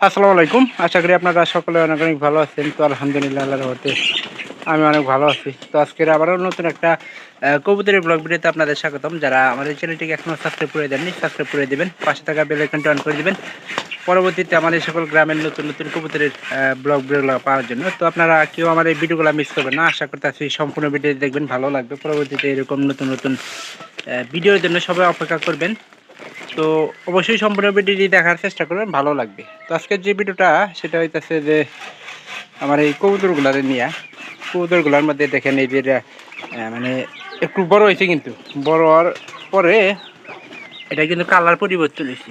আসসালামু আলাইকুম। আশা করি আপনারা সকলে অনেক অনেক ভালো আছেন। তো আলহামদুলিল্লাহ আল্লাহর রহমতে আমি অনেক ভালো আছি। তো আজকের আবারও নতুন একটা কবুতরের ব্লগ ভিডিওতে আপনাদের স্বাগতম। যারা আমাদের চ্যানেলটিকে এখনও সাবস্ক্রাইব করে দেননি, সাবস্ক্রাইব করে দেবেন, পাশে থাকা বেল আইকনটি অন করে দেবেন পরবর্তীতে আমাদের সকল গ্রামের নতুন নতুন কবুতরের ব্লগ ভিডিওগুলো পাওয়ার জন্য। তো আপনারা কেউ আমার এই ভিডিওগুলো মিস করবেন না, আশা করতেছি সম্পূর্ণ ভিডিও দেখবেন, ভালো লাগবে। পরবর্তীতে এরকম নতুন নতুন ভিডিওর জন্য সবাই অপেক্ষা করবেন। তো অবশ্যই সম্পূর্ণ ভিডিওটি দেখার চেষ্টা করবেন, ভালো লাগবে। তো আজকের যে ভিডিওটা সেটা হইতেছে যে আমার এই কবুতরগুলার নিয়ে। কবুতরগুলার মধ্যে দেখেন এই যে মানে একটু বড় হয়েছে, কিন্তু বড় হওয়ার পরে এটা কিন্তু কালার পরিবর্তন হয়েছে।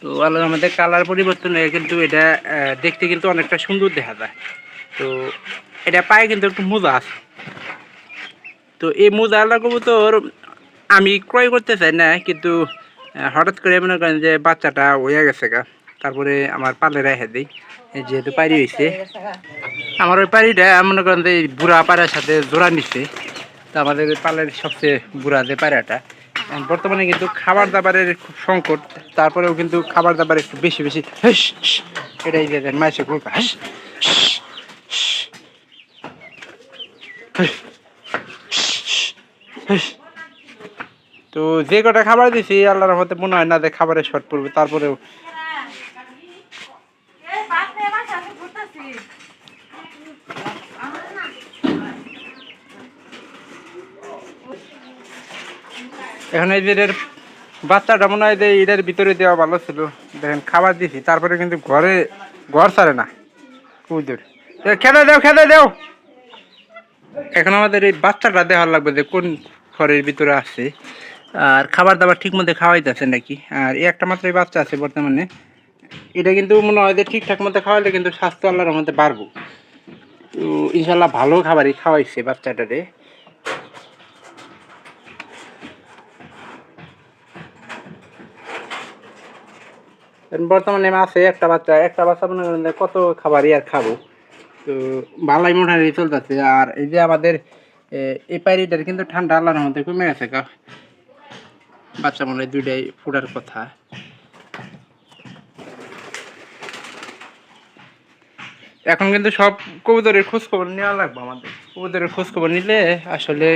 তো আলোর আমাদের কালার পরিবর্তন হয়ে কিন্তু এটা দেখতে কিন্তু অনেকটা সুন্দর দেখা যায়। তো এটা পায়ে কিন্তু একটু মোজা আছে। তো এই মোজালা কবুতর আমি ক্রয় করতে চাই না, কিন্তু হঠাৎ করে মনে করেন যে বাচ্চাটা হয়ে গেছে গা, তারপরে আমার পালে রেখে দিই। যেহেতু পাড়ি হয়েছে, আমার ওই পাড়িটা মনে করেন যে বুড়া পাড়ার সাথে জোড়া নিচ্ছে। তো আমাদের পালের সবচেয়ে বুড়া যে পাড়াটা, বর্তমানে কিন্তু খাবার দাবারের খুব সংকট। তারপরেও কিন্তু খাবার দাবার একটু বেশি বেশি এটাই যে মাসে গুলকা তো যে কটা খাবার দিছি আল্লাহর রহমতে মনে হয় না যে খাবারের শর্ট পড়বে। তারপরেও এখন এই যে এর বাচ্চাটা মনে হয় যে এটার ভিতরে দেওয়া ভালো ছিল। দেখেন খাবার দিছি, তারপরে কিন্তু ঘর ছাড়ে না কুকুর। খেতে দেও। এখন আমাদের এই বাচ্চাটা দেখার লাগবে যে কোন ঘরের ভিতরে আছে, আর খাবার দাবার ঠিক মতো খাওয়াইতেছে নাকি। আর এই একটা মাত্রই বাচ্চা আছে বর্তমানে। এটা কিন্তু মনে হয় যে ঠিকঠাক মতো খাওয়াইলে কিন্তু স্বাস্থ্য আল্লাহর মধ্যে বাড়বো। তো ইনশাল্লাহ ভালো খাবারই খাওয়াইছে বাচ্চাটারে। বর্তমানে আছে একটা বাচ্চা মনে করেন কত খাবারই আর খাবো। তো ভালোই মোটামুটি চলতেছে। আর এই যে আমাদের এই পায়রিটার কিন্তু ঠান্ডা আল্লাহর মধ্যে কমে গেছে গা। বাচ্চা মনে হয় দুইটাই ফুটার কথা। এখন কিন্তু সব কবুতরের খোঁজ খবর নেওয়া লাগবে আমাদের। কবুতরের খোঁজ খবর নিলে আসলে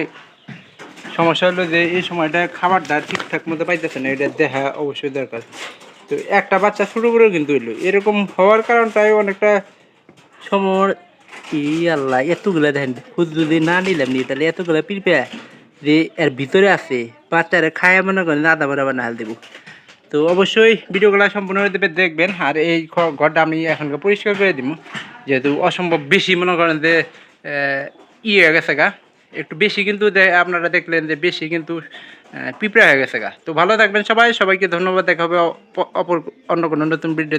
সমস্যা হলো যে এই সময়টা খাবারটা ঠিকঠাক মতো পাইতেছে না, এটা দেখা অবশ্যই দরকার। তো একটা বাচ্চা ছোটো করেও কিন্তু এলো, এরকম হওয়ার কারণটাই অনেকটা সময়। ই আল্লাহ, এতগুলো দেখেন খুদ যদি না নিলাম নি তাহলে এতগুলো পিরপে যে এর ভিতরে আছে বাচ্চারা খায় মনে করেন আদা বরাবর নাল দেবো। তো অবশ্যই ভিডিওগুলো সম্পূর্ণরূপে দেখবেন। আর এই ঘরটা আমি এখনকার পরিষ্কার করে দিব, যেহেতু অসম্ভব বেশি মনে করেন যে হয়ে গেছে গা একটু বেশি, কিন্তু আপনারা দেখলেন যে বেশি কিন্তু পিঁপড়া হয়ে গেছে গা। তো ভালো থাকবেন সবাই, সবাইকে ধন্যবাদ। দেখা হবে অপর অন্য কোনো নতুন ভিডিও।